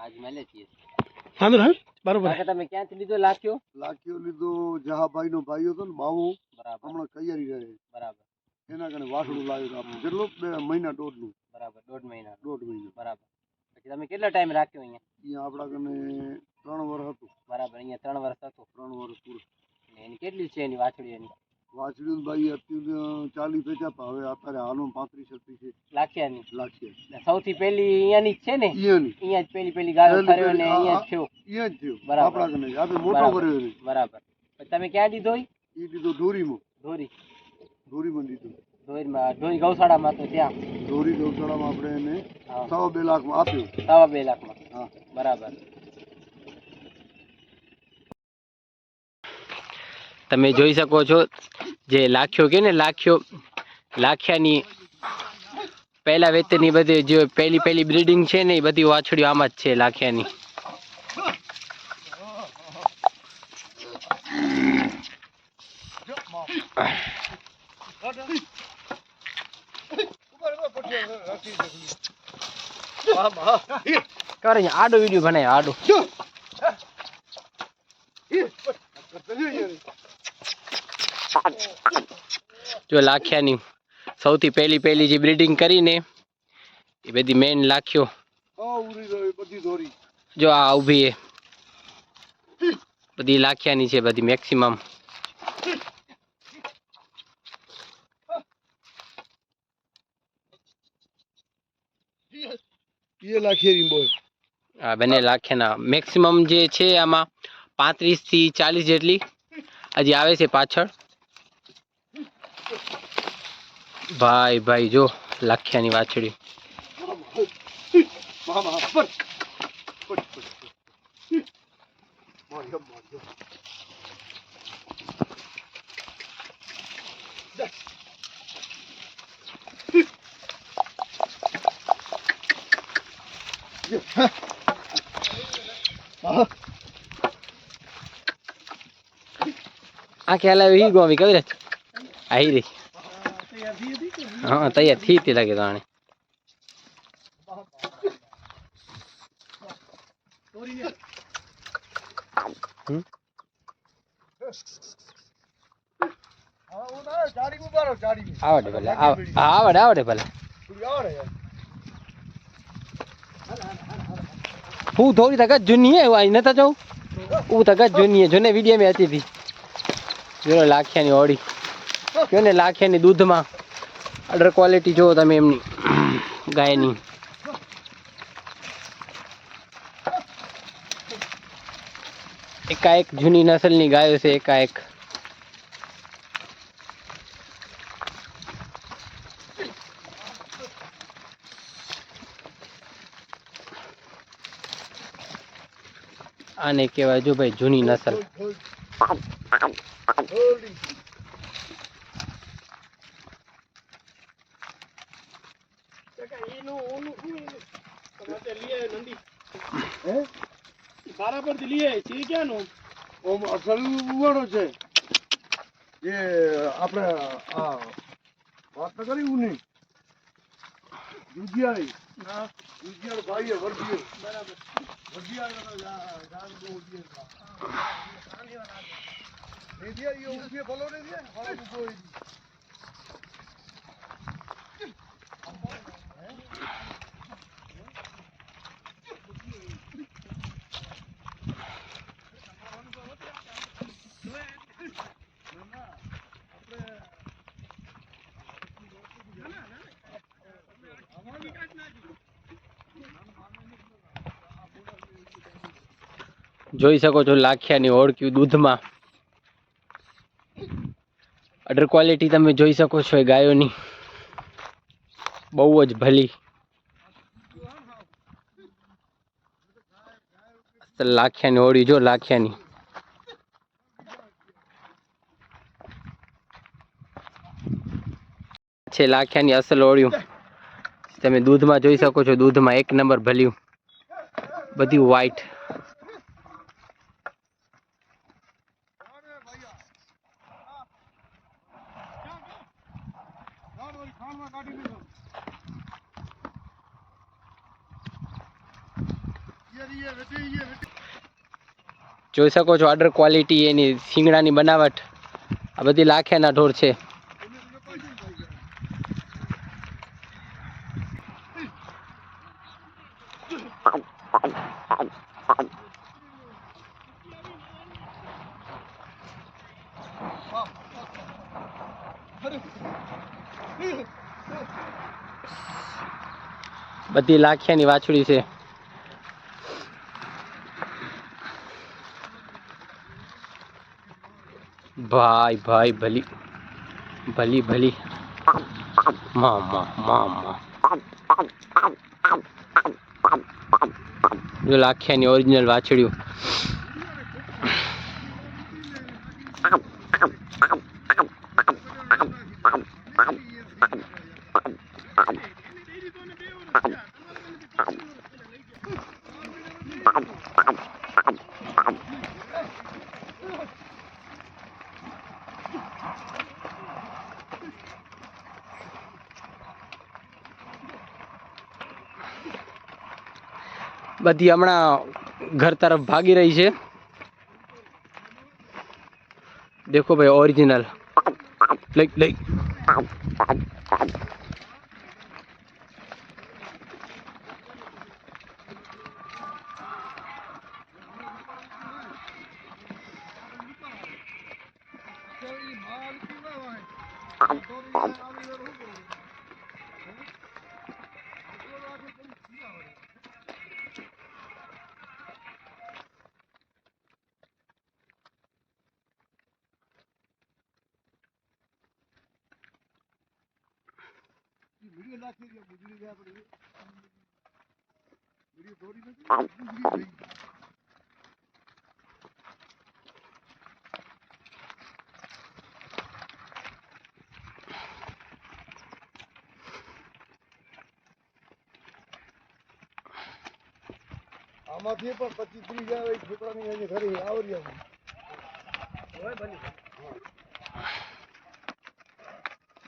બાજુમાં લે છીએ હા બરોબર. કાકા તમે ક્યાંથી લીધો લાખ્યો? લાખ્યો લીધો જહાભાઈ નો ભાઈ હતો ને બાવો, બરાબર હમણાં તૈયારી કરે. બરાબર એના કારણે વાસણું લાવ્યું આપણે કેટલું 2 મહિના દોઢનું. બરાબર 1.5 મહિના. બરાબર. પછી તમે કેટલો ટાઈમ રાખ્યો અહીંયા? આપણા કને 3 વર્ષ હતું. બરાબર, અહીંયા 3 વર્ષ હતું. 3 વર્ષ પૂરું. એની કેટલી છે એની વાછડી? એની વાછડી ભાઈ અત્યારે 40 50, હવે અત્યારે હાલો 35 36 છે. લાખ્યાની? લાખ્યા. સૌથી પહેલી અહીંયાની જ છે ને? અહીંયા જ પહેલી ગાયો ફર્યો ને અહીંયા જ થયો. અહીંયા જ થયો. બરાબર. આપણા કને આપણે મોટો કર્યો છે. બરાબર. તમે ક્યાં દીધો? એ દીધો ધોરીમાં. ધોરીમાં દીધો. ધોરી ગૌશાળામાં તો ત્યાં ધોરી ગૌશાળામાં આપણે એને 2.5 લાખમાં આપ્યો. 2.5 લાખમાં? હા બરાબર. તમે જોઈ શકો છો જે લાખ્યો કે ને લાખ્યાની પહેલા વેતની બધી જે પહેલી બ્રીડિંગ છે ને એ બધી વાછડીઓ આમાં જ છે લાખ્યાની. આડો વિડીયો બનાવ્યો આડો. જો લાખ્યાની સૌથી પહેલી જે બ્રીડિંગ કરીને એ બધી મેન લાખ્યો જો આ ઊભી છે બધી લાખ્યાની છે બધી મેક્સિમમ. આ બંને લાખ્યાના મેક્સિમમ જે છે આમાં 35 થી 40 જેટલી હજી આવે છે પાછળ. ભાઈ જો લાખ્યાની વાછડી. આ ખ્યાલ આવી ही गोमी कभी आई रही हाँ तैयार थी लगे ताने आवड़े भले आवड़े भले હું થોડી તક જૂની હે आई नता जाऊं હું તક જૂની હે જોને વિડિયો में હતી थी જો લાખ્યાની ઓડી જો ને લાખ્યાની દૂધમાં અડર ક્વોલિટી જો તમે એમની ગાયની. એકાએક જૂની નસલની ગાયો છે એકાએક. આને કહેવાય જો ભાઈ જૂની નસલ. બરાબર લીએ છે ક્યાંનો ઓમ અસલ ઉવાડો છે જે આપણે આ વાત કરી ઉની દુધિયાળી. હા દુધિયાળ ભાઈ વર્ગીય. બરાબર જોઈ શકો છો લાખ્યાની ઓળખ્યું દૂધમાં અડર ક્વોલિટી તમે જોઈ શકો છો એ ગાયોની બહુ જ ભલી. લાખ્યાની ઓળી જો લાખ્યાની છે લાખ્યાની અસલ ઓળિયું તમે દૂધમાં જોઈ શકો છો. દૂધમાં 1 નંબર ભલ્યું બધી વ્હાઈટ. જોઈ શકો છો ઓર્ડર ક્વોલિટી, એની શિંગડાની બનાવટ, આ બધી લાખિયાના ઢોર છે. બધી લાખિયાની વાછડી છે. ભાઈ ભાઈ ભલી ભલી ભલી માં માં માં માં જો લાખિયાની ઓરિજિનલ વાછડ્યું. બધી હમણાં ઘર તરફ ભાગી રહી છે. દેખો ભાઈ ઓરિજિનલ લઈ લઈ આમાંથી પણ 25-30 જાય છોકરાની ઘરે આવરી